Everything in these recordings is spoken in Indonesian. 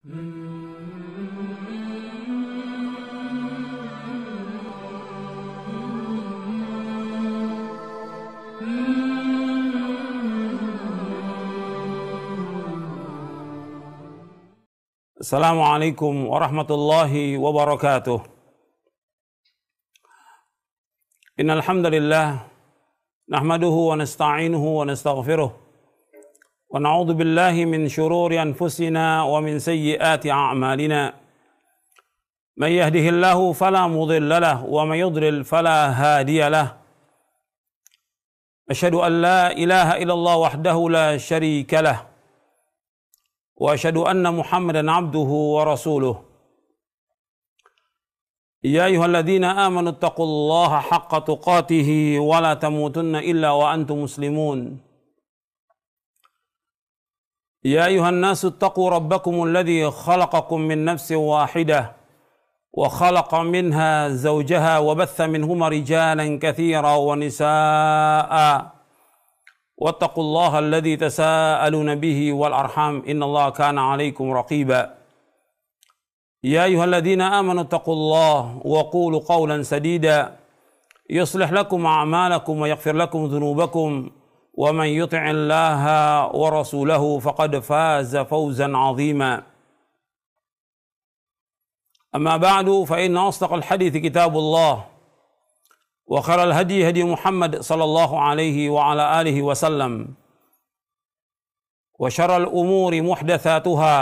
Assalamualaikum warahmatullahi wabarakatuh. Innal hamdalillah nahmaduhu wa nasta'inuhu wa nastaghfiruh wa na'udzu billahi min shururi anfusina wa min sayyiati a'malina. Man yahdihillahu fala mudilla lahu wa man yudlil fala hadiya lahu. Asyhadu an la ilaha illallah wahdahu la syarika lahu. Wa asyhadu anna Muhammadan abduhu wa rasuluh. Ya ayyuhalladzina amanu taqullaha haqqa tuqatih wa la tamutunna illa wa antum muslimun. Ya ayyuhan nasu taqu rabbakumul ladzi khalaqakum min nafsin wahidah wa khalaqa minha zawjaha wa batha minhuma rijalan katsiran wa nisaa'a. واتقوا الله الذي تساءلون به والأرحام إن الله كان عليكم رقيبا يا أيها الذين آمنوا اتقوا الله وقولوا قولا سديدا يصلح لكم أعمالكم ويغفر لكم ذنوبكم ومن يطع الله ورسوله فقد فاز فوزا عظيما أما بعد فإن أصدق الحديث كتاب الله وخير الهدي هدي محمد صلى الله عليه وعلى آله وسلم وشر الأمور محدثاتها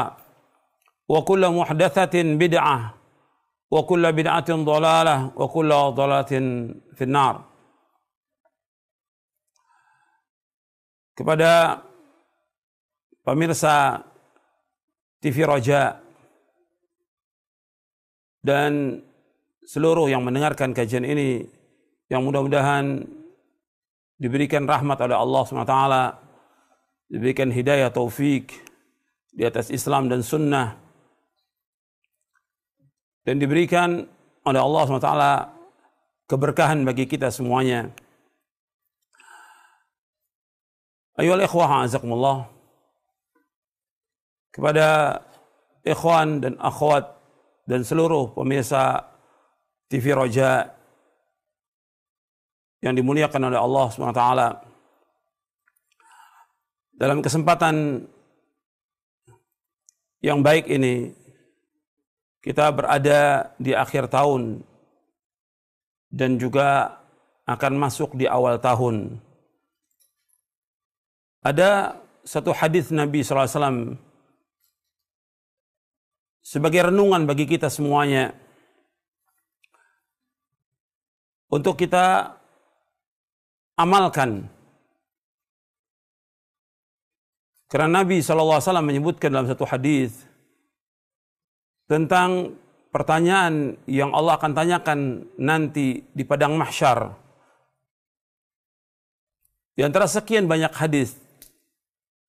وكل محدثة بدعة وكل بدعة ضلالة وكل ضلالة في النار. Kepada pemirsa TV Raja dan seluruh yang mendengarkan kajian ini, yang mudah-mudahan diberikan rahmat oleh Allah SWT, diberikan hidayah taufik di atas Islam dan sunnah, dan diberikan oleh Allah SWT keberkahan bagi kita semuanya. Ayyuhal ikhwah a'azakumullah, kepada ikhwan dan akhwat dan seluruh pemirsa TV Raja yang dimuliakan oleh Allah SWT. Dalam kesempatan yang baik ini, kita berada di akhir tahun dan juga akan masuk di awal tahun. Ada satu hadis Nabi SAW sebagai renungan bagi kita semuanya, untuk kita amalkan. Karena Nabi SAW menyebutkan dalam satu hadis tentang pertanyaan yang Allah akan tanyakan nanti di padang mahsyar. Di antara sekian banyak hadis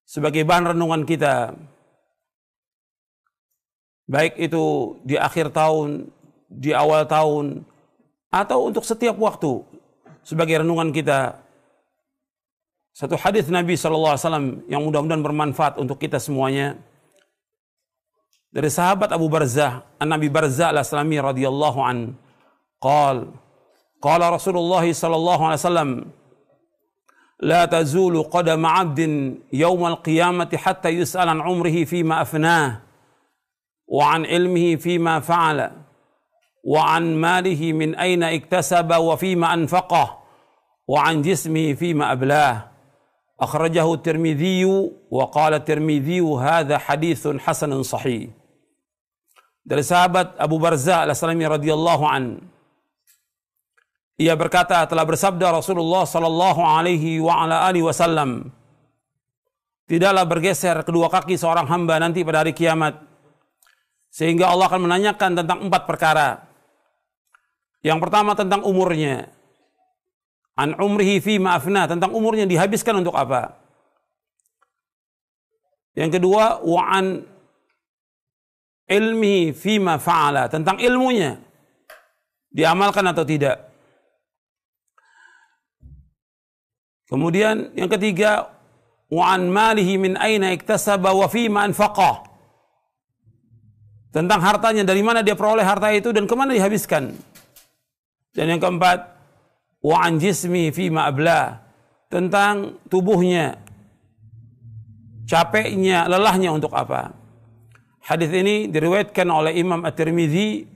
sebagai bahan renungan kita, baik itu di akhir tahun, di awal tahun, atau untuk setiap waktu sebagai renungan kita, satu hadis Nabi SAW yang mudah-mudahan bermanfaat untuk kita semuanya, dari sahabat Abu Barzah, An-Nabi Barzah al-Aslami radhiyallahu an, qala Rasulullah sallallahu alaihi wasallam, la tazulu qadama 'abdin yawmal qiyamati hatta yus'al an umrihi fima afnah wa an ilmihi fima fa'ala wa an malihi min aina iktasaba wa fima anfaqah wa an jismihi fima ablah. Akhrajahu Tirmidzi wa qala Tirmidzi hadza haditsun hasanun sahih. Dari sahabat Abu Barzah al-Aslami radhiyallahu an, ia berkata, telah bersabda Rasulullah sallallahu alaihi wa ala alihi wasallam, tidaklah bergeser kedua kaki seorang hamba nanti pada hari kiamat sehingga Allah akan menanyakan tentang 4 perkara. Yang pertama tentang umurnya, an umrihi fima afna, tentang umurnya dihabiskan untuk apa. Yang kedua, wa an ilmihi fima fa'ala, tentang ilmunya diamalkan atau tidak. Kemudian yang ketiga, wa an malihi min aina iktasaba wa fima anfaqah, tentang hartanya, dari mana dia peroleh harta itu dan kemana dihabiskan. Dan yang keempat, wa an jismi fima abla, tentang tubuhnya, capeknya, lelahnya untuk apa. Hadis ini diriwayatkan oleh Imam At-Tirmidzi,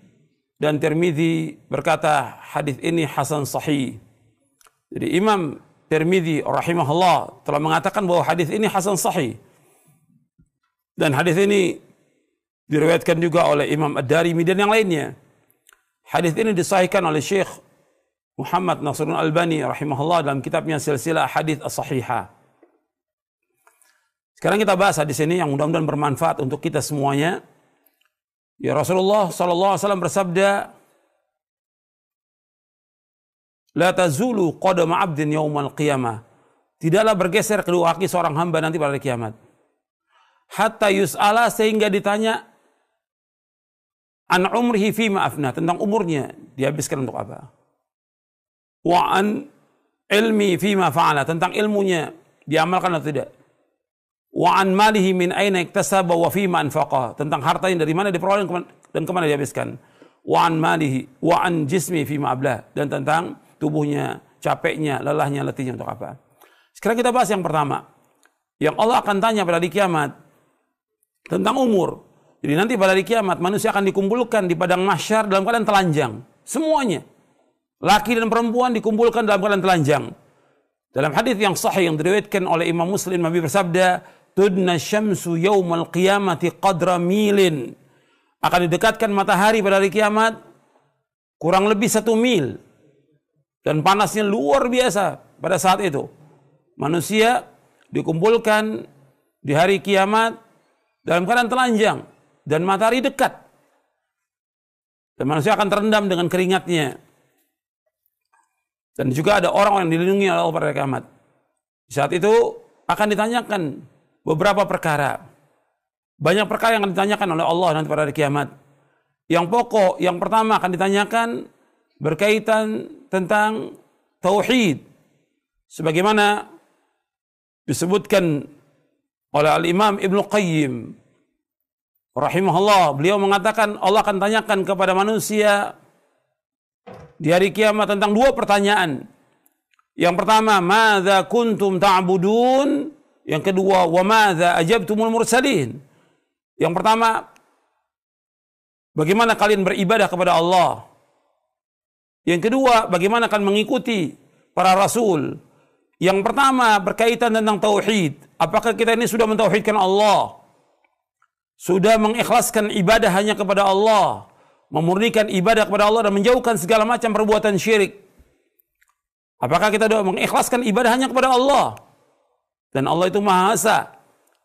dan Tirmidzi berkata hadis ini hasan sahih. Jadi Imam Tirmidzi rahimahullah telah mengatakan bahwa hadis ini hasan sahih. Dan hadis ini diriwayatkan juga oleh Imam Ad-Darimi dan yang lainnya. Hadis ini disahihkan oleh Syekh Muhammad Nasruddin Albani rahimahullah dalam kitabnya Silsilah Hadits As-Sahihah. Sekarang kita bahas hadis ini yang mudah-mudahan bermanfaat untuk kita semuanya. Ya, Rasulullah sallallahu alaihi wasallam bersabda, "La tazulu qadama 'abdin yaumal qiyamah." Tidaklah bergeser kedua kaki seorang hamba nanti pada hari kiamat. Hatta yus'ala, sehingga ditanya, an umrihi fima afna, tentang umurnya dihabiskan untuk apa. Wa an ilmi fima fa'ala, tentang ilmunya diamalkan atau tidak. Wa an malihi min aina iktasaba wa fima anfaqa, tentang hartanya dari mana diperoleh dan kemana dihabiskan. Wa an malihi wa an jismi fima ablah, dan tentang tubuhnya, capeknya, lelahnya, letihnya untuk apa. Sekarang kita bahas yang pertama, yang Allah akan tanya pada hari kiamat tentang umur. Jadi nanti pada hari kiamat manusia akan dikumpulkan di padang mahsyar dalam keadaan telanjang, semuanya, laki dan perempuan dikumpulkan dalam keadaan telanjang. Dalam hadis yang sahih yang diriwayatkan oleh Imam Muslim, Nabi bersabda, "Tudna syamsu yaumal qiyamati qadra milin." Akan didekatkan matahari pada hari kiamat kurang lebih 1 mil. Dan panasnya luar biasa pada saat itu. Manusia dikumpulkan di hari kiamat dalam keadaan telanjang dan matahari dekat. Dan manusia akan terendam dengan keringatnya. Dan juga ada orang yang dilindungi oleh Allah pada hari kiamat. Di saat itu akan ditanyakan beberapa perkara. Banyak perkara yang akan ditanyakan oleh Allah nanti pada hari kiamat. Yang pokok, yang pertama akan ditanyakan berkaitan tentang tauhid. Sebagaimana disebutkan oleh Al-Imam Ibnu Qayyim rahimahullah, beliau mengatakan Allah akan tanyakan kepada manusia di hari kiamat tentang 2 pertanyaan. Yang pertama, madza kuntum ta'budun? Yang kedua, wa madza ajabtumul mursalin? Yang pertama, bagaimana kalian beribadah kepada Allah? Yang kedua, bagaimana kalian mengikuti para rasul? Yang pertama berkaitan tentang tauhid. Apakah kita ini sudah mentauhidkan Allah? Sudah mengikhlaskan ibadah hanya kepada Allah, memurnikan ibadah kepada Allah dan menjauhkan segala macam perbuatan syirik. Apakah kita sudah mengikhlaskan ibadah hanya kepada Allah? Dan Allah itu Maha Esa.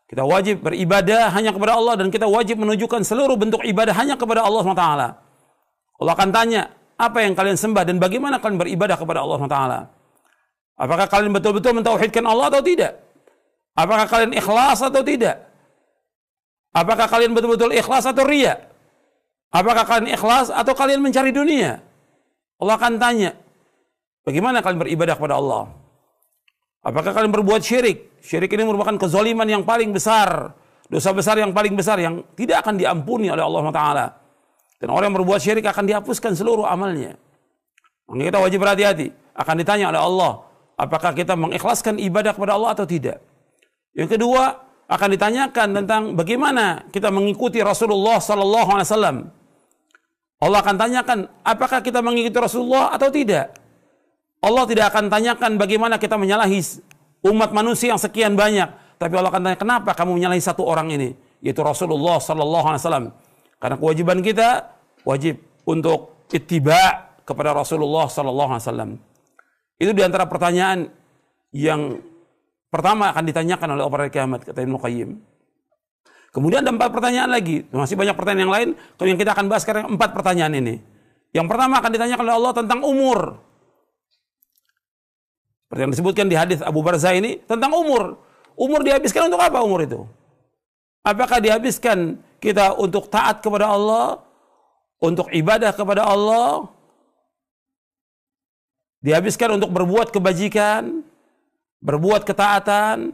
Kita wajib beribadah hanya kepada Allah dan kita wajib menunjukkan seluruh bentuk ibadah hanya kepada Allah SWT. Allah akan tanya, apa yang kalian sembah dan bagaimana kalian beribadah kepada Allah SWT? Apakah kalian betul-betul mentauhidkan Allah atau tidak? Apakah kalian ikhlas atau tidak? Apakah kalian betul-betul ikhlas atau riya? Apakah kalian ikhlas atau kalian mencari dunia? Allah akan tanya, bagaimana kalian beribadah kepada Allah? Apakah kalian berbuat syirik? Syirik ini merupakan kezaliman yang paling besar, dosa besar yang paling besar yang tidak akan diampuni oleh Allah SWT. Dan orang yang berbuat syirik akan dihapuskan seluruh amalnya. Maka kita wajib berhati-hati. Akan ditanya oleh Allah, apakah kita mengikhlaskan ibadah kepada Allah atau tidak? Yang kedua, akan ditanyakan tentang bagaimana kita mengikuti Rasulullah sallallahu alaihi wasallam. Allah akan tanyakan, apakah kita mengikuti Rasulullah atau tidak? Allah tidak akan tanyakan bagaimana kita menyalahi umat manusia yang sekian banyak, tapi Allah akan tanya, kenapa kamu menyalahi satu orang ini, yaitu Rasulullah sallallahu alaihi wasallam? Karena kewajiban kita wajib untuk ittiba kepada Rasulullah sallallahu alaihi wasallam. Itu diantara pertanyaan yang pertama akan ditanyakan oleh Allah pada kiamat, kata Ibnu Qayyim. Kemudian ada 4 pertanyaan lagi, masih banyak pertanyaan yang lain. Kalau yang kita akan bahas sekarang 4 pertanyaan ini. Yang pertama akan ditanyakan oleh Allah tentang umur. Seperti yang disebutkan di hadis Abu Barzah ini tentang umur. Umur dihabiskan untuk apa umur itu? Apakah dihabiskan kita untuk taat kepada Allah, untuk ibadah kepada Allah, dihabiskan untuk berbuat kebajikan, berbuat ketaatan,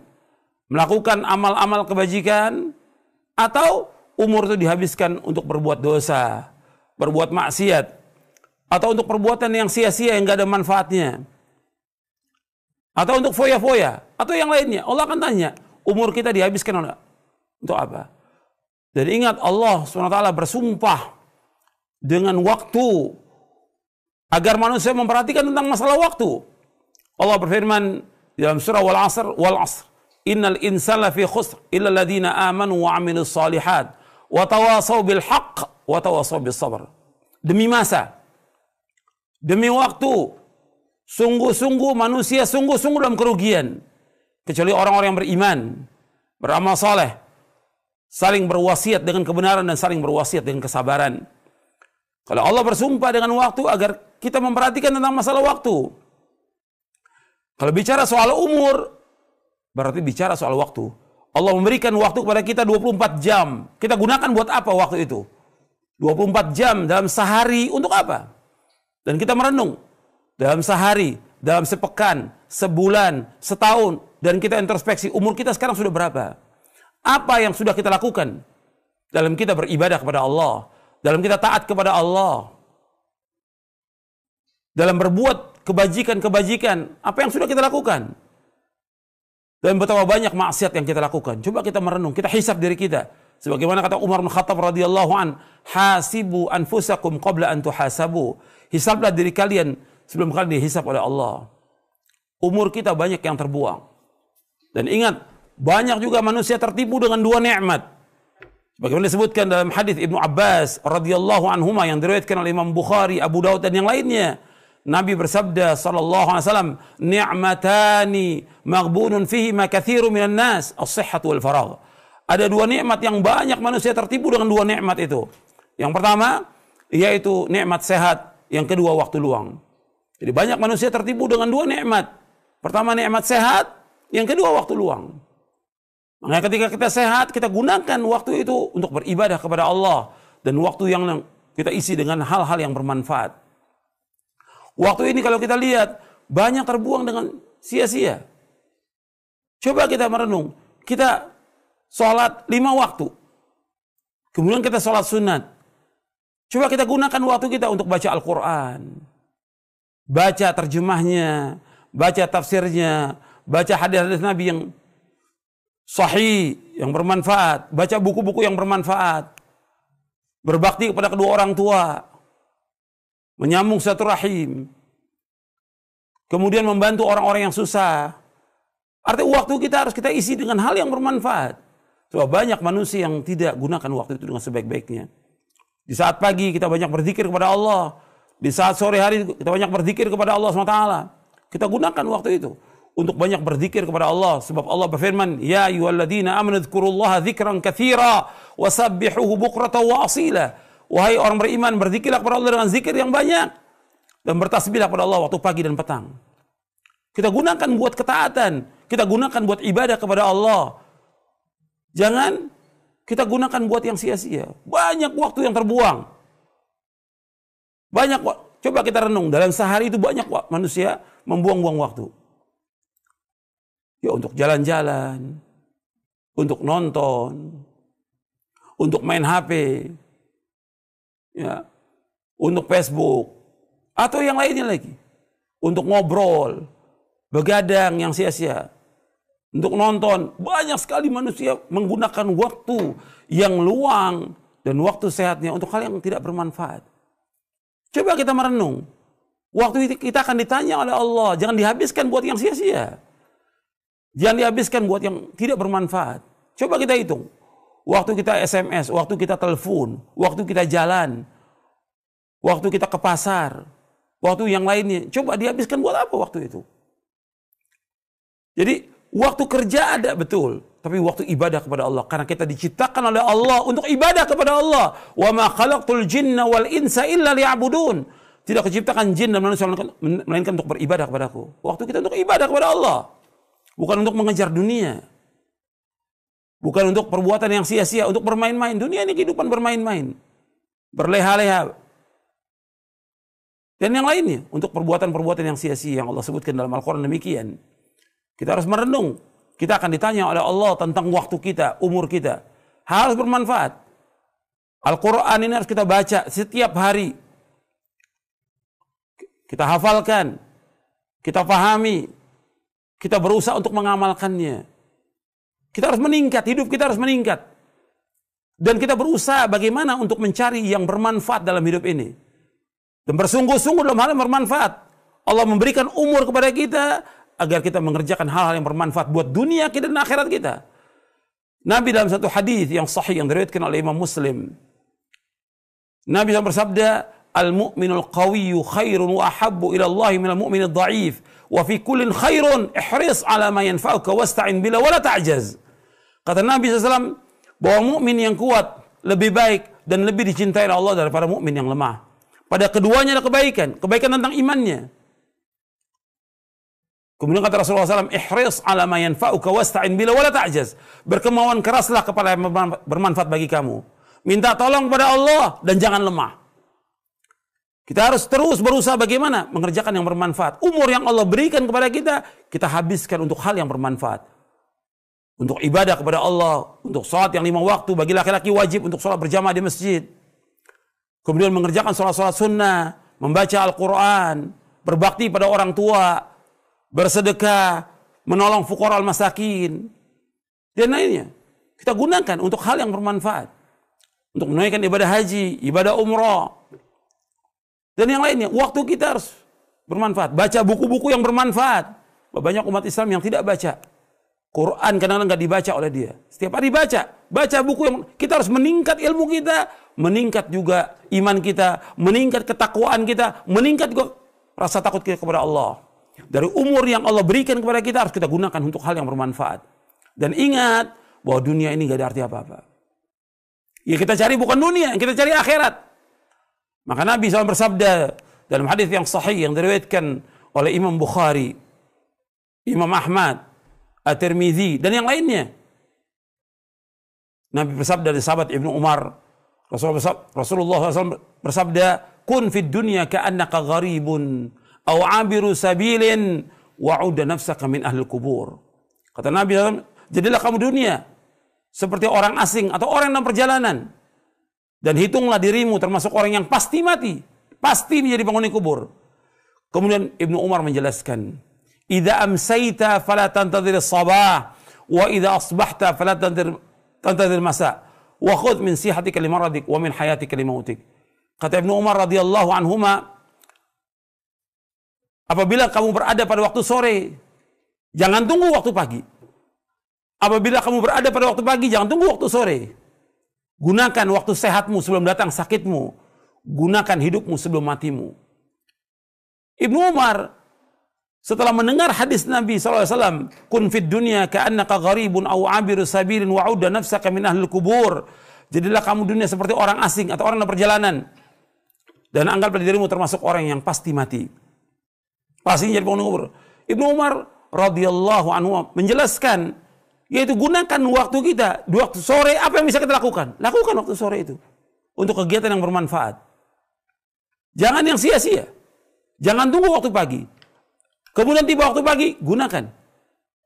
melakukan amal-amal kebajikan, atau umur itu dihabiskan untuk berbuat dosa, berbuat maksiat, atau untuk perbuatan yang sia-sia yang gak ada manfaatnya, atau untuk foya-foya, atau yang lainnya, Allah akan tanya, umur kita dihabiskan untuk apa? Dan ingat, Allah SWT bersumpah dengan waktu agar manusia memperhatikan tentang masalah waktu. Allah berfirman dalam surah wal asr, innal insana fi khusr illa alladziina aamanu wa 'amilus shalihat wa tawasaw bil haqq wa tawasaw bis sabr. Demi masa, demi waktu, sungguh-sungguh manusia sungguh-sungguh dalam kerugian kecuali orang-orang yang beriman, beramal saleh, saling berwasiat dengan kebenaran dan saling berwasiat dengan kesabaran. Kalau Allah bersumpah dengan waktu agar kita memperhatikan tentang masalah waktu. Kalau bicara soal umur, berarti bicara soal waktu. Allah memberikan waktu kepada kita 24 jam. Kita gunakan buat apa waktu itu? 24 jam dalam sehari untuk apa? Dan kita merenung. Dalam sehari, dalam sepekan, sebulan, setahun. Dan kita introspeksi, umur kita sekarang sudah berapa? Apa yang sudah kita lakukan dalam kita beribadah kepada Allah? Dalam kita taat kepada Allah? Dalam berbuat kebajikan-kebajikan, apa yang sudah kita lakukan? Dan betapa banyak maksiat yang kita lakukan. Coba kita merenung, kita hisab diri kita. Sebagaimana kata Umar bin Khattab radhiyallahu an, hasibu anfusakum qabla an tuhasabu. Hisablah diri kalian sebelum kalian dihisab oleh Allah. Umur kita banyak yang terbuang. Dan ingat, banyak juga manusia tertipu dengan dua nikmat. Sebagaimana disebutkan dalam hadis Ibnu Abbas radhiyallahu anhuma yang diriwayatkan oleh Imam Bukhari, Abu Daud dan yang lainnya. Nabi bersabda sallallahu alaihi wasallam, ni'matani maghbunun fihi ma katsirun minan nas, as-sihhatu wal faragh. Ada dua nikmat yang banyak manusia tertipu dengan dua nikmat itu. Yang pertama yaitu nikmat sehat, yang kedua waktu luang. Jadi banyak manusia tertipu dengan dua nikmat. Pertama nikmat sehat, yang kedua waktu luang. Makanya ketika kita sehat, kita gunakan waktu itu untuk beribadah kepada Allah dan waktu yang kita isi dengan hal-hal yang bermanfaat. Waktu ini kalau kita lihat banyak terbuang dengan sia-sia. Coba kita merenung, kita sholat 5 waktu, kemudian kita sholat sunat. Coba kita gunakan waktu kita untuk baca Al-Quran, baca terjemahnya, baca tafsirnya, baca hadis-hadis Nabi yang sahih, yang bermanfaat, baca buku-buku yang bermanfaat, berbakti kepada kedua orang tua, menyambung silaturahim, kemudian membantu orang-orang yang susah. Artinya waktu kita harus kita isi dengan hal yang bermanfaat. Sebab banyak manusia yang tidak gunakan waktu itu dengan sebaik-baiknya. Di saat pagi kita banyak berzikir kepada Allah, di saat sore hari kita banyak berzikir kepada Allah SWT. Kita gunakan waktu itu untuk banyak berzikir kepada Allah. Sebab Allah berfirman, ya ayyuhalladzina amanu dzkurullaha dzikran katsira wasabbihuhu bukratan wa asila. Wahai orang beriman, berzikirlah kepada Allah dengan zikir yang banyak dan bertasbihlah kepada Allah waktu pagi dan petang. Kita gunakan buat ketaatan, kita gunakan buat ibadah kepada Allah. Jangan kita gunakan buat yang sia-sia. Banyak waktu yang terbuang. Banyak, coba kita renung, dalam sehari itu banyak manusia membuang-buang waktu. Ya untuk jalan-jalan, untuk nonton, untuk main HP, ya, untuk Facebook, atau yang lainnya lagi, untuk ngobrol, begadang yang sia-sia, untuk nonton. Banyak sekali manusia menggunakan waktu yang luang dan waktu sehatnya untuk hal yang tidak bermanfaat. Coba kita merenung, waktu itu kita akan ditanya oleh Allah, jangan dihabiskan buat yang sia-sia, jangan dihabiskan buat yang tidak bermanfaat. Coba kita hitung, waktu kita SMS, waktu kita telepon, waktu kita jalan, waktu kita ke pasar, waktu yang lainnya, coba dihabiskan buat apa waktu itu? Jadi waktu kerja ada betul, tapi waktu ibadah kepada Allah, karena kita diciptakan oleh Allah untuk ibadah kepada Allah. Wa ma khalaqtul jinna wal insa illa liya'budun. Tidak diciptakan jin dan manusia melainkan untuk beribadah kepadaku. Waktu kita untuk ibadah kepada Allah, bukan untuk mengejar dunia, bukan untuk perbuatan yang sia-sia, untuk bermain-main. Dunia ini kehidupan bermain-main, berleha-leha, dan yang lainnya, untuk perbuatan-perbuatan yang sia-sia yang Allah sebutkan dalam Al-Quran demikian. Kita harus merenung. Kita akan ditanya oleh Allah tentang waktu kita, umur kita. Harus bermanfaat. Al-Quran ini harus kita baca setiap hari. Kita hafalkan, kita pahami, kita berusaha untuk mengamalkannya. Kita harus meningkat, hidup kita harus meningkat. Dan kita berusaha bagaimana untuk mencari yang bermanfaat dalam hidup ini. Dan bersungguh-sungguh dalam hal yang bermanfaat. Allah memberikan umur kepada kita agar kita mengerjakan hal-hal yang bermanfaat buat dunia kita dan akhirat kita. Nabi dalam satu hadis yang sahih yang diriwayatkan oleh Imam Muslim, Nabi SAW bersabda, "Al-mu'minul qawiyyu khairun wa ahabbu ila Allah minal mu'minid dha'if, wa fi kullin khairun ihris ala ma yanfa'uka wasta'in bila wa la ta'jaz." Kata Nabi SAW bahwa mukmin yang kuat lebih baik dan lebih dicintai oleh Allah daripada mukmin yang lemah. Pada keduanya ada kebaikan, kebaikan tentang imannya. Kemudian kata Rasulullah SAW, ihris ala ma yanfa'uka wasta'in bila wa la ta'jaz. Berkemauan keraslah kepada yang bermanfaat bagi kamu. Minta tolong kepada Allah dan jangan lemah. Kita harus terus berusaha bagaimana mengerjakan yang bermanfaat. Umur yang Allah berikan kepada kita, kita habiskan untuk hal yang bermanfaat. Untuk ibadah kepada Allah, untuk sholat yang 5 waktu, bagi laki-laki wajib untuk sholat berjamaah di masjid. Kemudian mengerjakan sholat-sholat sunnah, membaca Al-Quran, berbakti pada orang tua, bersedekah, menolong fuqara al-masakin, dan lainnya. Kita gunakan untuk hal yang bermanfaat. Untuk menunaikan ibadah haji, ibadah umrah, dan yang lainnya. Waktu kita harus bermanfaat. Baca buku-buku yang bermanfaat. Banyak umat Islam yang tidak baca. Quran kadang-kadang nggak dibaca oleh dia. Setiap hari baca. Baca buku yang kita harus meningkat ilmu kita. Meningkat juga iman kita. Meningkat ketakwaan kita. Meningkat juga rasa takut kita kepada Allah. Dari umur yang Allah berikan kepada kita harus kita gunakan untuk hal yang bermanfaat. Dan ingat bahwa dunia ini nggak ada arti apa-apa. Ya kita cari bukan dunia, kita cari akhirat. Maka Nabi SAW bersabda dalam hadis yang sahih yang diriwayatkan oleh Imam Bukhari, Imam Ahmad, At-Tirmidzi dan yang lainnya. Nabi bersabda dari sahabat Ibnu Umar, Rasulullah SAW bersabda, "Kun fid dunya ka'annaka gharibun aw 'abiru sabilin wa'udda nafsaka min ahli kubur." Kata Nabi SAW, jadilah kamu dunia seperti orang asing atau orang dalam perjalanan. Dan hitunglah dirimu termasuk orang yang pasti mati. Pasti menjadi penghuni kubur. Kemudian Ibnu Umar menjelaskan, "Idza amsayta fala tantadhir as-sabah, wa idza asbahta fala tantadhir masa, wa khudh min sihatika limaradik wa min hayatika limautik." Kata Ibnu Umar radhiyallahu anhuma, apabila kamu berada pada waktu sore, jangan tunggu waktu pagi. Apabila kamu berada pada waktu pagi, jangan tunggu waktu sore. Gunakan waktu sehatmu sebelum datang sakitmu. Gunakan hidupmu sebelum matimu. Ibnu Umar setelah mendengar hadis Nabi SAW, "Kun fid dunya ka'annaka gharibun aw 'abiru sabilin wa'udda nafsaka min ahlil kubur." Jadilah kamu dunia seperti orang asing atau orang dalam perjalanan. Dan anggaplah dirimu termasuk orang yang pasti mati. Pasti jadi penghuni kubur. Ibnu Umar radhiyallahu anhu menjelaskan, yaitu gunakan waktu kita di waktu sore. Apa yang bisa kita lakukan? Lakukan waktu sore itu untuk kegiatan yang bermanfaat. Jangan yang sia-sia. Jangan tunggu waktu pagi. Kemudian tiba waktu pagi, gunakan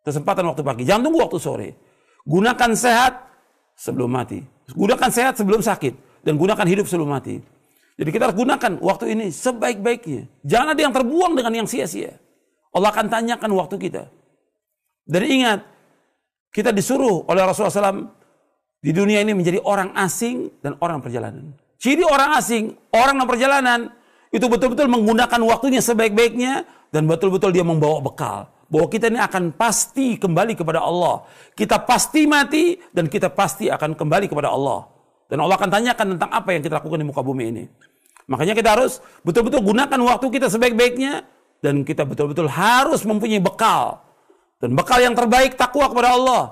kesempatan waktu pagi. Jangan tunggu waktu sore. Gunakan sehat sebelum mati. Gunakan sehat sebelum sakit. Dan gunakan hidup sebelum mati. Jadi kita harus gunakan waktu ini sebaik-baiknya. Jangan ada yang terbuang dengan yang sia-sia. Allah akan tanyakan waktu kita. Dan ingat, kita disuruh oleh Rasulullah SAW di dunia ini menjadi orang asing dan orang perjalanan. Ciri orang asing, orang dalam perjalanan, itu betul-betul menggunakan waktunya sebaik-baiknya dan betul-betul dia membawa bekal. Bahwa kita ini akan pasti kembali kepada Allah. Kita pasti mati dan kita pasti akan kembali kepada Allah. Dan Allah akan tanyakan tentang apa yang kita lakukan di muka bumi ini. Makanya kita harus betul-betul gunakan waktu kita sebaik-baiknya dan kita betul-betul harus mempunyai bekal. Dan bekal yang terbaik takwa kepada Allah.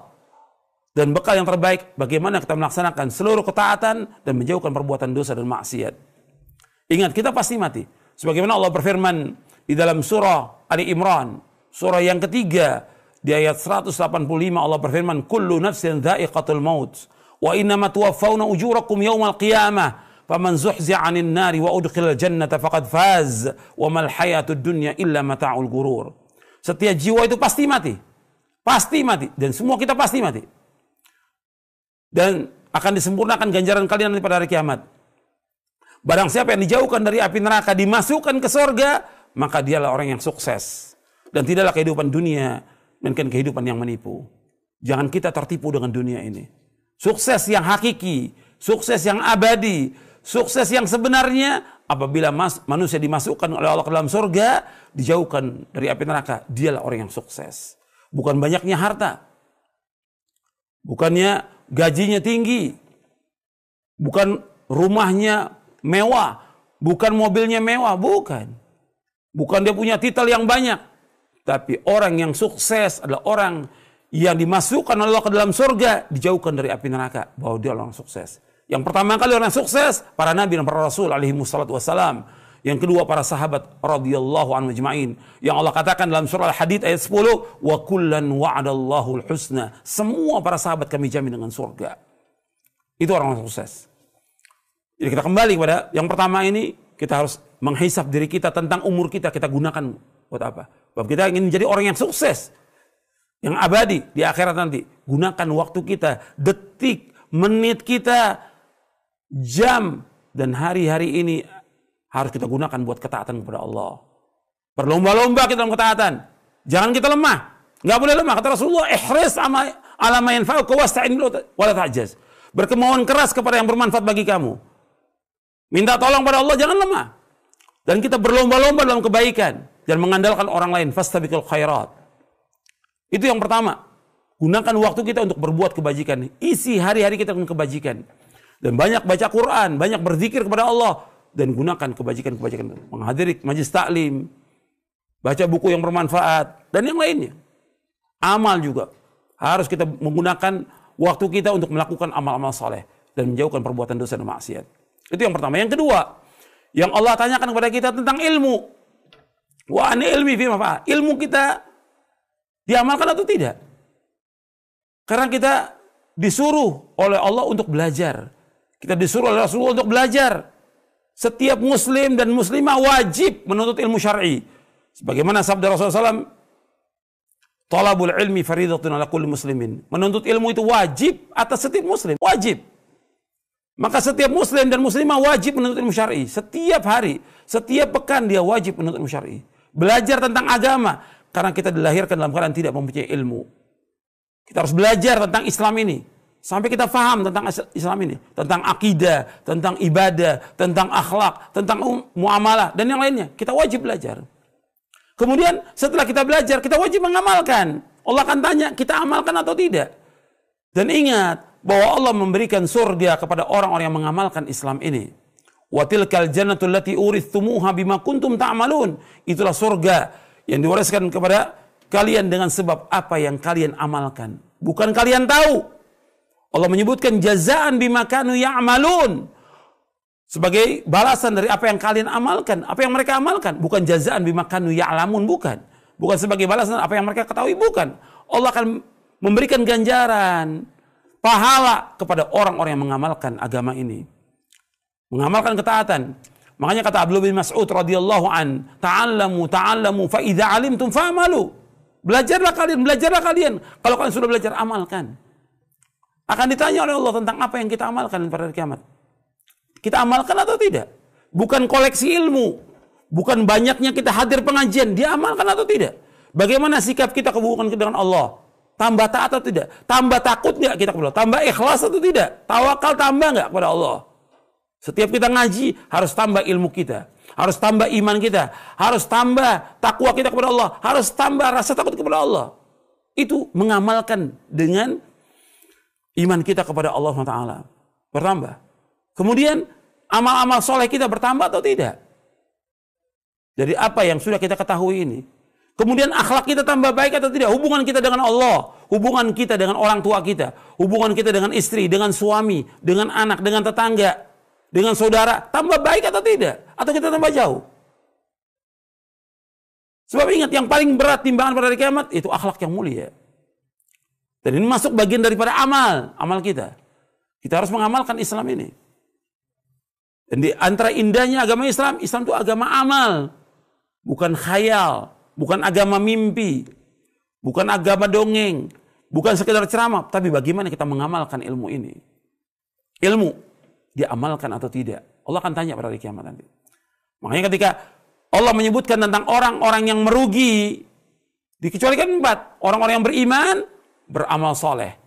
Dan bekal yang terbaik bagaimana kita melaksanakan seluruh ketaatan dan menjauhkan perbuatan dosa dan maksiat. Ingat, kita pasti mati. Sebagaimana Allah berfirman di dalam surah Ali Imran, surah yang ketiga, di ayat 185 Allah berfirman, "Kullu nafsin dha'iqatul maut, wa innama tuwaffawna ujurakum yawmal qiyamah, faman zuhzi'a 'anil nari wa udkhilal jannata faqad faz, wa mal hayatud dunya illa mata'ul ghurur." Setiap jiwa itu pasti mati. Pasti mati. Dan semua kita pasti mati. Dan akan disempurnakan ganjaran kalian nanti pada hari kiamat. Barang siapa yang dijauhkan dari api neraka, dimasukkan ke surga, maka dialah orang yang sukses. Dan tidaklah kehidupan dunia, melainkan kehidupan yang menipu. Jangan kita tertipu dengan dunia ini. Sukses yang hakiki, sukses yang abadi, sukses yang sebenarnya, apabila manusia dimasukkan oleh Allah ke dalam surga, dijauhkan dari api neraka, dialah orang yang sukses. Bukan banyaknya harta, bukannya gajinya tinggi, bukan rumahnya mewah, bukan mobilnya mewah, bukan dia punya titel yang banyak. Tapi orang yang sukses adalah orang yang dimasukkan oleh Allah ke dalam surga, dijauhkan dari api neraka, bahwa dia orang sukses. Yang pertama kali orang sukses, para nabi dan para rasul alaihi wassalatu wassalam. Yang kedua, para sahabat radhiyallahu anhum ajma'in. Yang Allah katakan dalam surah Al-Hadid ayat 10, wa kullan wa'adallahu al-husna. Semua para sahabat kami jamin dengan surga. Itu orang sukses. Jadi kita kembali kepada yang pertama ini, kita harus menghisap diri kita tentang umur kita gunakan buat apa? Sebab kita ingin menjadi orang yang sukses, yang abadi di akhirat nanti. Gunakan waktu kita, detik, menit kita, jam, dan hari-hari ini harus kita gunakan buat ketaatan kepada Allah. Berlomba-lomba kita dalam ketaatan. Jangan kita lemah. Nggak boleh lemah. Kata Rasulullah, ihris ala ma yanfa'uka wasta'in bihi wala ta'jaz. Berkemauan keras kepada yang bermanfaat bagi kamu. Minta tolong pada Allah, jangan lemah. Dan kita berlomba-lomba dalam kebaikan dan mengandalkan orang lain. Fastabiqul khairat. Itu yang pertama. Gunakan waktu kita untuk berbuat kebajikan. Isi hari-hari kita dengan kebajikan. Dan banyak baca Quran, banyak berzikir kepada Allah. Dan gunakan kebajikan-kebajikan. Menghadiri majelis taklim, baca buku yang bermanfaat, dan yang lainnya. Amal juga. Harus kita menggunakan waktu kita untuk melakukan amal-amal saleh dan menjauhkan perbuatan dosa dan maksiat. Itu yang pertama. Yang kedua, yang Allah tanyakan kepada kita tentang ilmu. Wa an ilmi fi ma. Ilmu kita diamalkan atau tidak? Karena kita disuruh oleh Allah untuk belajar. Kita disuruh oleh Rasulullah untuk belajar. Setiap muslim dan muslimah wajib menuntut ilmu syar'i. Sebagaimana sabda Rasulullah SAW, talabul ilmi faridatun ala kulli muslimin. Menuntut ilmu itu wajib atas setiap muslim. Wajib. Maka setiap muslim dan muslimah wajib menuntut ilmu syar'i. Setiap hari, setiap pekan dia wajib menuntut ilmu syar'i. Belajar tentang agama. Karena kita dilahirkan dalam keadaan tidak mempunyai ilmu. Kita harus belajar tentang Islam ini. Sampai kita faham tentang Islam ini. Tentang akidah, tentang ibadah, tentang akhlak, tentang muamalah, dan yang lainnya. Kita wajib belajar. Kemudian setelah kita belajar, kita wajib mengamalkan. Allah akan tanya, kita amalkan atau tidak? Dan ingat, bahwa Allah memberikan surga kepada orang-orang yang mengamalkan Islam ini. Wa tilkal jannatul lati urithumuha bima kuntum ta'malun. Itulah surga yang diwariskan kepada kalian dengan sebab apa yang kalian amalkan. Bukan kalian tahu. Allah menyebutkan jazaan bima kanu ya'malun. Sebagai balasan dari apa yang kalian amalkan. Apa yang mereka amalkan. Bukan jazaan bima kanu ya'lamun. Bukan. Bukan sebagai balasan apa yang mereka ketahui. Bukan. Allah akan memberikan ganjaran, pahala kepada orang-orang yang mengamalkan agama ini. Mengamalkan ketaatan. Makanya kata Abdullah bin Mas'ud radhiyallahu an, ta'allamu fa idza 'alimtum fa'malu. Belajarlah kalian. Kalau kalian sudah belajar, amalkan. Akan ditanya oleh Allah tentang apa yang kita amalkan pada hari kiamat. Kita amalkan atau tidak? Bukan koleksi ilmu, bukan banyaknya kita hadir pengajian, dia amalkan atau tidak? Bagaimana sikap kita hubungan dengan Allah? Tambah taat atau tidak? Tambah takut nggak kita kepada Allah? Tambah ikhlas atau tidak? Tawakal tambah nggak kepada Allah? Setiap kita ngaji harus tambah ilmu kita, harus tambah iman kita, harus tambah takwa kita kepada Allah, harus tambah rasa takut kepada Allah. Itu mengamalkan dengan iman kita kepada Allah SWT bertambah. Kemudian amal-amal soleh kita bertambah atau tidak? Jadi apa yang sudah kita ketahui ini. Kemudian akhlak kita tambah baik atau tidak? Hubungan kita dengan Allah, hubungan kita dengan orang tua kita, hubungan kita dengan istri, dengan suami, dengan anak, dengan tetangga, dengan saudara, tambah baik atau tidak? Atau kita tambah jauh? Sebab ingat, yang paling berat timbangan pada hari kiamat itu akhlak yang mulia. Dan ini masuk bagian daripada amal kita. Kita harus mengamalkan Islam ini. Dan di antara indahnya agama Islam, Islam itu agama amal. Bukan khayal, bukan agama mimpi, bukan agama dongeng, bukan sekedar ceramah, tapi bagaimana kita mengamalkan ilmu ini. ilmu, dia amalkan atau tidak. Allah akan tanya pada hari kiamat nanti. Makanya ketika Allah menyebutkan tentang orang-orang yang merugi, dikecualikan 4. Orang-orang yang beriman, beramal soleh.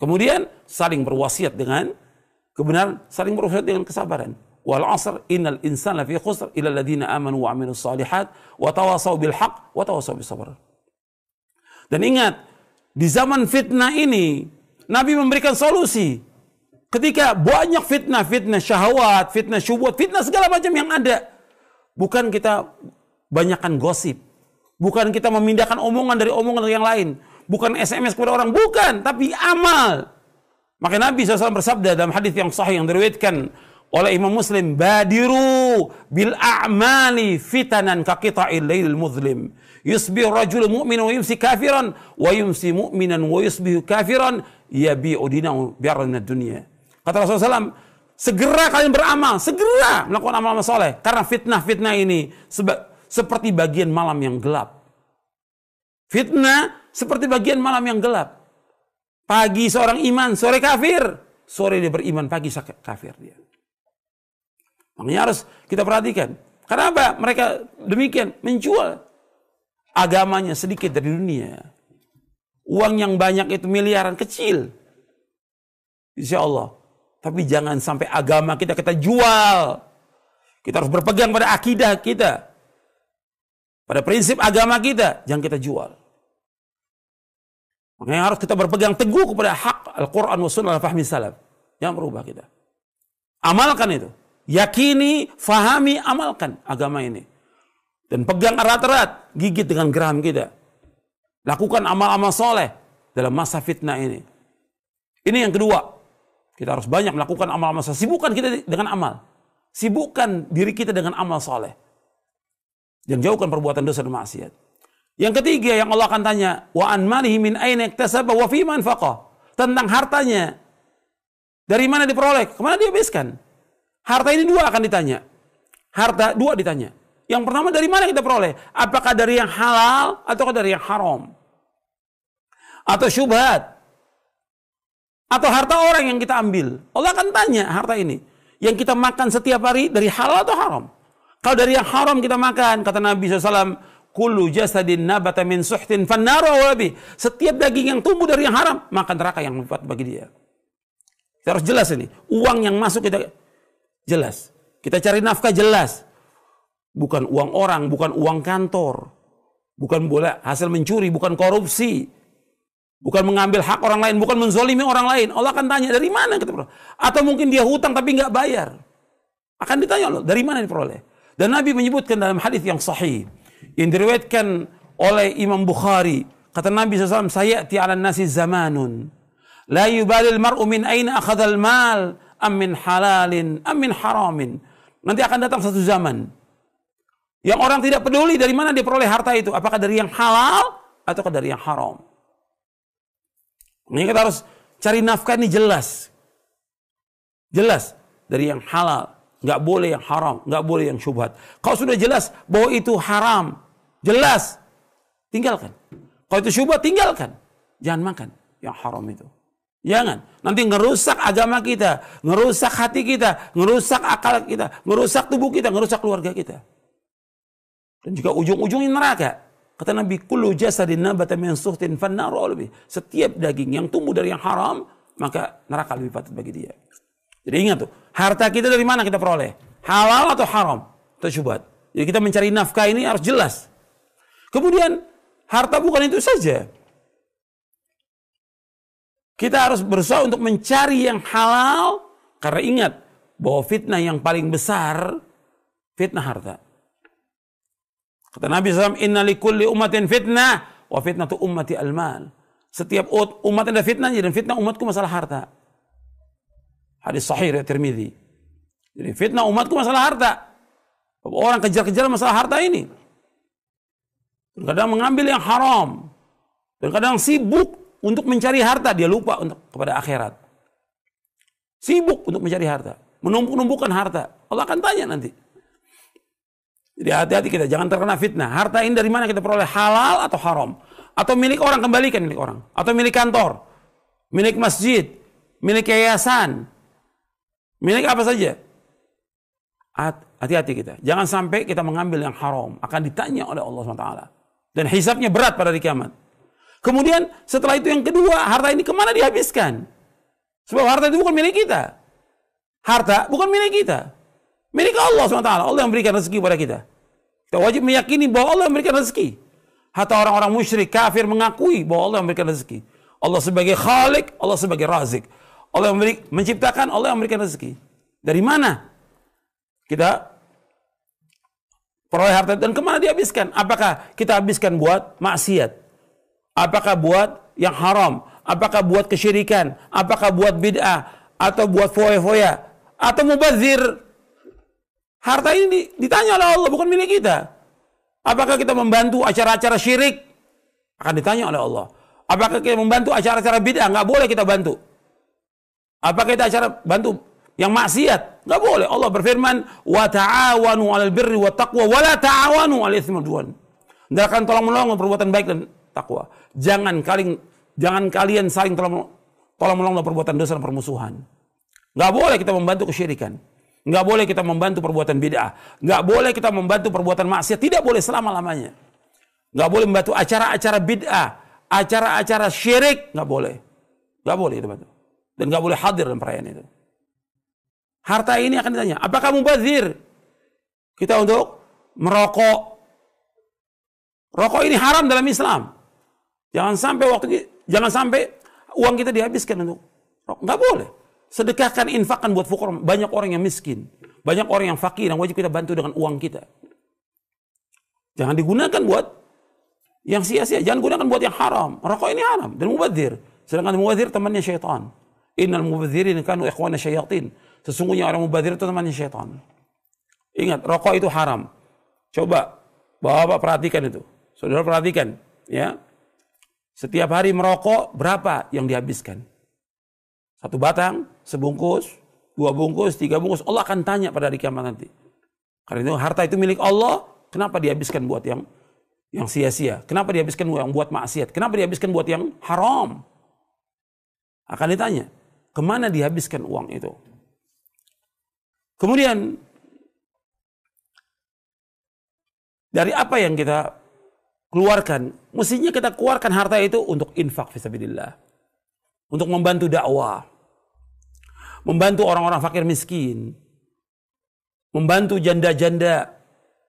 Kemudian saling berwasiat dengan kebenaran, saling berwasiat dengan kesabaran. Wal 'asr innal insana lafi khusr illa alladziina aamanu wa 'amilus shalihat wa tawasaw bil haqq wa tawasaw bis sabr. Dan ingat, di zaman fitnah ini Nabi memberikan solusi. Ketika banyak fitnah syahwat, fitnah syubhat, fitnah segala macam yang ada. Bukan kita banyakkan gosip. Bukan kita memindahkan omongan dari omongan yang lain. Bukan SMS kepada orang. Bukan. Tapi amal. Maka Nabi SAW bersabda dalam hadis yang sahih yang diriwayatkan oleh Imam Muslim, badiru bil a'mali fitanan ka qita'il lailil muzlim. Yusbihu rajul mu'minan wa yumsi kafiran wa yumsi mu'minan wa yusbihu kafiran yabi'u dinahu bi'aradin dunya. Kata Rasulullah SAW, segera kalian beramal, segera melakukan amal-amal soleh. Karena fitnah-fitnah ini seperti bagian malam yang gelap. Fitnah seperti bagian malam yang gelap. Pagi seorang iman, sore kafir. Sore dia beriman, pagi kafir dia. Makanya harus kita perhatikan. Kenapa mereka demikian? Menjual agamanya sedikit dari dunia. Uang yang banyak itu miliaran kecil. Insya Allah. Tapi jangan sampai agama kita jual. Kita harus berpegang pada akidah kita. Pada prinsip agama kita. Jangan kita jual. Makanya harus kita berpegang teguh kepada hak Al-Quran wa sunnah al-fahmi salaf. Jangan berubah kita. Amalkan itu. Yakini, fahami, amalkan agama ini. Dan pegang erat-erat, gigit dengan geram kita. Lakukan amal-amal soleh dalam masa fitnah ini. Ini yang kedua. Kita harus banyak melakukan amal-amal soleh. Sibukkan kita dengan amal. Sibukkan diri kita dengan amal soleh. Dan jauhkan perbuatan dosa dan maksiat. Yang ketiga yang Allah akan tanya, wa an malihi min aina iktasaba wa fima anfaqa. Tentang hartanya. Dari mana diperoleh? Kemana dia habiskan? Harta ini 2 akan ditanya. Harta 2 ditanya. Yang pertama, dari mana kita peroleh? Apakah dari yang halal atau dari yang haram? Atau syubhat? Atau harta orang yang kita ambil? Allah akan tanya harta ini. Yang kita makan setiap hari dari halal atau haram? Kalau dari yang haram kita makan, kata Nabi SAW, kullu jasadin nabata min suhtin fannaru awlabi. Setiap daging yang tumbuh dari yang haram, maka neraka yang membuat bagi dia. Kita harus jelas ini. Uang yang masuk kita jelas. Kita cari nafkah jelas. Bukan uang orang, bukan uang kantor. Bukan boleh hasil mencuri, bukan korupsi. Bukan mengambil hak orang lain, bukan menzolimi orang lain. Allah akan tanya dari mana kita peroleh. Atau mungkin dia hutang tapi nggak bayar. Akan ditanya Allah, dari mana diperoleh. Dan Nabi menyebutkan dalam hadis yang sahih. Yang diriwayatkan oleh Imam Bukhari. Kata Nabi SAW, sayati ala nasi zamanun. La yubalil mar'u min aina akhadhal mal. Amin halalin, amin haramin. Nanti akan datang satu zaman yang orang tidak peduli dari mana dia peroleh harta itu. Apakah dari yang halal atau dari yang haram. Ini kita harus cari nafkah ini jelas. Jelas dari yang halal. Nggak boleh yang haram, nggak boleh yang syubhat. Kalau sudah jelas bahwa itu haram, jelas, tinggalkan. Kalau itu syubhat, tinggalkan. Jangan makan yang haram itu. Jangan. Nanti ngerusak agama kita, ngerusak hati kita, ngerusak akal kita, ngerusak tubuh kita, ngerusak keluarga kita. Dan juga ujung-ujungnya neraka. Kata Nabi, kullu jasadin nabata min suhtin fannaru awlabi. Setiap daging yang tumbuh dari yang haram, maka neraka lebih patut bagi dia. Jadi ingat tuh, harta kita dari mana kita peroleh? Halal atau haram? Atau syubhat? Jadi kita mencari nafkah ini harus jelas. Kemudian, harta bukan itu saja. Kita harus berusaha untuk mencari yang halal. Karena ingat, bahwa fitnah yang paling besar, fitnah harta. Kata Nabi SAW, inna likulli ummatin fitnah, wa fitnatu ummati al-mal. Setiap umat ada fitnahnya, dan fitnah umatku masalah harta. Hadis sahih riwayat Tirmidzi. Jadi fitnah umatku masalah harta. Orang kejar-kejar masalah harta ini. Dan kadang mengambil yang haram. Dan kadang sibuk untuk mencari harta. Dia lupa kepada akhirat. Sibuk untuk mencari harta. Menumpuk-numpukan harta. Allah akan tanya nanti. Jadi hati-hati kita. Jangan terkena fitnah. Harta ini dari mana kita peroleh? Halal atau haram? Atau milik orang, kembalikan milik orang. Atau milik kantor. Milik masjid. Milik yayasan. Milik apa saja. Hati-hati kita. Jangan sampai kita mengambil yang haram. Akan ditanya oleh Allah SWT. Dan hisabnya berat pada hari kiamat. Kemudian setelah itu yang kedua, harta ini kemana dihabiskan? Sebab harta itu bukan milik kita. Harta bukan milik kita. Milik Allah SWT. Allah yang memberikan rezeki pada kita. Kita wajib meyakini bahwa Allah yang memberikan rezeki. Hatta orang-orang musyrik, kafir mengakui bahwa Allah yang memberikan rezeki. Allah sebagai Khalik, Allah sebagai Razik. Allah yang menciptakan, Allah yang memberikan rezeki. Dari mana kita peroleh harta dan kemana dihabiskan? Apakah kita habiskan buat maksiat? Apakah buat yang haram? Apakah buat kesyirikan? Apakah buat bid'ah? Atau buat foya-foya? Atau mubazir? Harta ini ditanya oleh Allah, bukan milik kita. Apakah kita membantu acara-acara syirik? Akan ditanya oleh Allah. Apakah kita membantu acara-acara bid'ah? Nggak boleh kita bantu. Apakah kita acara bantu yang maksiat? Nggak boleh. Allah berfirman, wa ta'awanu 'alal birri wat taqwa wa la ta'awanu 'alal itsmi wal 'udwan. Hendakkan tolong-menolong perbuatan baik dan takwa. Jangan kalian saling tolong-menolong perbuatan dosa dan permusuhan. Nggak boleh kita membantu kesyirikan. Nggak boleh kita membantu perbuatan bid'ah. Nggak boleh kita membantu perbuatan maksiat. Tidak boleh selama-lamanya. Nggak boleh membantu acara-acara bid'ah, acara-acara syirik. Nggak boleh. Nggak boleh itu bantu. Dan nggak boleh hadir dalam perayaan itu. Harta ini akan ditanya, apakah mubazir? Kita untuk merokok. Rokok ini haram dalam Islam. Jangan sampai uang kita dihabiskan untuk rokok. Nggak boleh. Sedekahkan, infakkan buat fuqara. Banyak orang yang miskin. Banyak orang yang fakir yang wajib kita bantu dengan uang kita. Jangan digunakan buat yang sia-sia. Jangan gunakan buat yang haram. Rokok ini haram dan mubazir. Sedangkan mubazir temannya syaitan. Innal mubadzirin kanu ikhwana syayatin. Sesungguhnya orang mubazir itu temannya syaitan. Ingat, rokok itu haram. Coba Bapak perhatikan itu. Saudara perhatikan, ya. Setiap hari merokok berapa yang dihabiskan? 1 batang, sebungkus, 2 bungkus, 3 bungkus. Allah akan tanya pada hari kiamat nanti. Karena itu harta itu milik Allah, kenapa dihabiskan buat yang sia-sia? Kenapa dihabiskan buat maksiat? Kenapa dihabiskan buat yang haram? Akan ditanya, kemana dihabiskan uang itu? Kemudian, dari apa yang kita keluarkan? Mestinya kita keluarkan harta itu untuk infak fisabilillah. Untuk membantu dakwah. Membantu orang-orang fakir miskin. Membantu janda-janda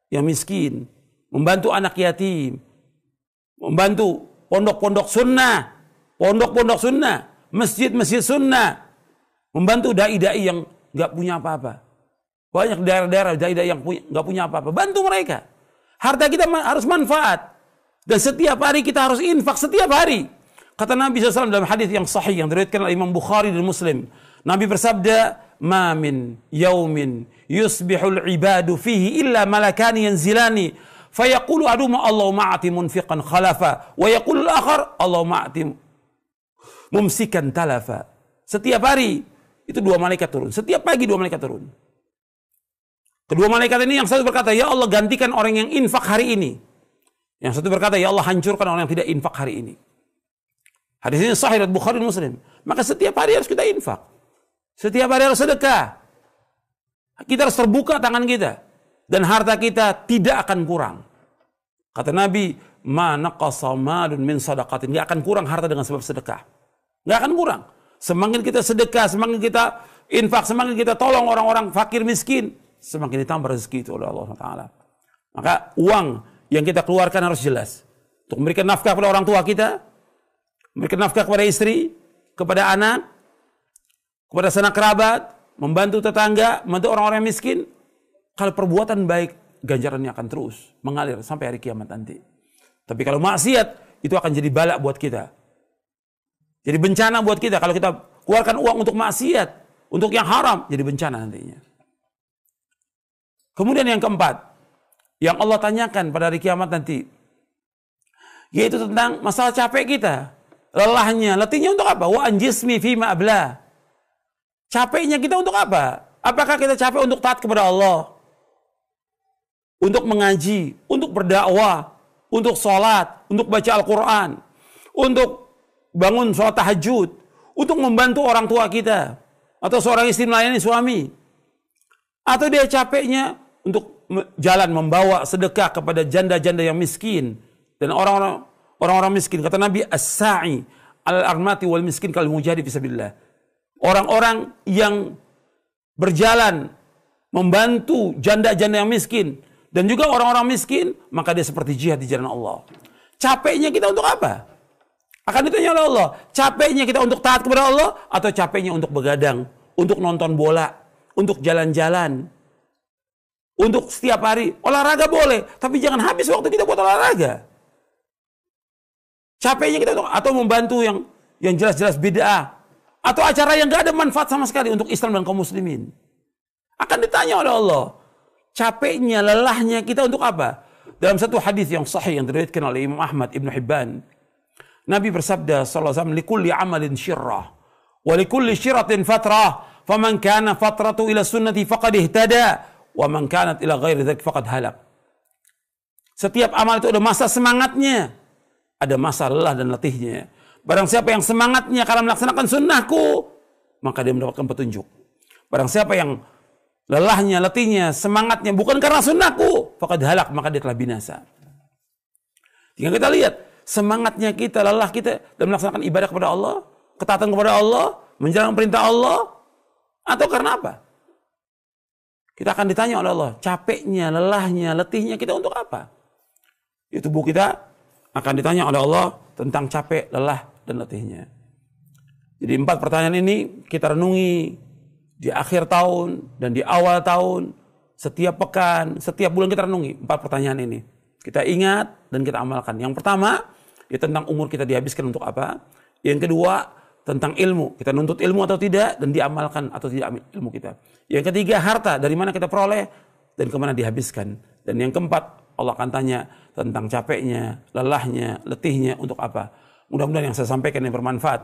yang miskin. Membantu anak yatim. Membantu pondok-pondok sunnah. Pondok-pondok sunnah. Masjid-masjid sunnah. Membantu dai-dai yang nggak punya apa-apa. Banyak daerah-daerah dai-dai yang nggak punya apa-apa. Bantu mereka. Harta kita harus manfaat. Dan setiap hari kita harus infak. Setiap hari. Kata Nabi SAW dalam hadis yang sahih. Yang diriwayatkan oleh Imam Bukhari dan Muslim. Nabi bersabda, ma min yaumin yusbihul ibadu fihi illa malakani yanzilani. Fayaqulu aduma Allahumma a'ti munfiqan khalafa. Wa yaqulu al-akhar Allahumma a'ti mumsikan talafa. Setiap hari itu 2 malaikat turun. Setiap pagi 2 malaikat turun. Kedua malaikat ini yang satu berkata, ya Allah gantikan orang yang infak hari ini. Yang satu berkata, ya Allah hancurkan orang yang tidak infak hari ini. Hadis ini sahih riwayat Bukhari dan Muslim. Maka setiap hari harus kita infak. Setiap hari harus sedekah. Kita harus terbuka tangan kita. Dan harta kita tidak akan kurang. Kata Nabi, ma naqasa malun min sadaqatin. Gak akan kurang harta dengan sebab sedekah. Gak akan kurang. Semakin kita sedekah, semakin kita infak, semakin kita tolong orang-orang fakir miskin, semakin ditambah rezeki itu oleh Allah Taala. Maka uang yang kita keluarkan harus jelas. Untuk memberikan nafkah kepada orang tua kita, memberikan nafkah kepada istri, kepada anak, kepada sanak kerabat, membantu tetangga, membantu orang-orang miskin. Kalau perbuatan baik, ganjarannya akan terus mengalir sampai hari kiamat nanti. Tapi kalau maksiat, itu akan jadi balak buat kita. Jadi bencana buat kita. Kalau kita keluarkan uang untuk maksiat, untuk yang haram, jadi bencana nantinya. Kemudian yang keempat, yang Allah tanyakan pada hari kiamat nanti, yaitu tentang masalah capek kita, lelahnya, letihnya untuk apa? Wa anjismi fima abla. Capeknya kita untuk apa? Apakah kita capek untuk taat kepada Allah? Untuk mengaji, untuk berdakwah, untuk sholat, untuk baca Al-Quran, untuk bangun sholat tahajud, untuk membantu orang tua kita, Atau seorang istri melayani suami. Atau dia capeknya untuk jalan membawa sedekah kepada janda-janda yang miskin. Dan orang-orang miskin. Kata Nabi, as-sa'i al-armati wal miskin kal mujahidi fisabilillah. Orang-orang yang berjalan membantu janda-janda yang miskin. Dan juga orang-orang miskin, maka dia seperti jihad di jalan Allah. Capeknya kita untuk apa? Akan ditanya oleh Allah, capeknya kita untuk taat kepada Allah atau capeknya untuk begadang, untuk nonton bola, untuk jalan-jalan, untuk setiap hari olahraga boleh, tapi jangan habis waktu kita buat olahraga. Capeknya kita untuk atau membantu yang jelas-jelas bid'ah atau acara yang gak ada manfaat sama sekali untuk Islam dan kaum muslimin. Akan ditanya oleh Allah, capeknya, lelahnya kita untuk apa? Dalam satu hadis yang sahih yang diriwayatkan oleh Imam Ahmad Ibn Hibban, Nabi bersabda sallallahu alaihi wasallam, "Likulli amalin syirrah wa likulli syirratin fatrah, faman kana fatratu ila sunnati faqad ihtada, wa man kanat ila ghairi dzalik faqad halak." Setiap amal itu ada masa semangatnya, ada masa lelah dan letihnya. Barang siapa yang semangatnya karena melaksanakan sunnahku, maka dia mendapatkan petunjuk. Barang siapa yang lelahnya, letihnya, semangatnya bukan karena sunnahku, faqad halak, maka dia telah binasa. Jika kita lihat semangatnya kita, lelah kita dalam melaksanakan ibadah kepada Allah, ketaatan kepada Allah, menjalankan perintah Allah, atau karena apa? Kita akan ditanya oleh Allah, capeknya, lelahnya, letihnya kita untuk apa? Ya, tubuh kita akan ditanya oleh Allah tentang capek, lelah, dan letihnya. Jadi 4 pertanyaan ini kita renungi di akhir tahun dan di awal tahun, setiap pekan, setiap bulan kita renungi 4 pertanyaan ini. Kita ingat dan kita amalkan. Yang pertama, ya tentang umur kita dihabiskan untuk apa. Yang kedua, tentang ilmu. Kita nuntut ilmu atau tidak, dan diamalkan atau tidak ilmu kita. Yang ketiga, harta. Dari mana kita peroleh dan kemana dihabiskan. Dan yang keempat, Allah akan tanya tentang capeknya, lelahnya, letihnya, untuk apa. Mudah-mudahan yang saya sampaikan yang bermanfaat.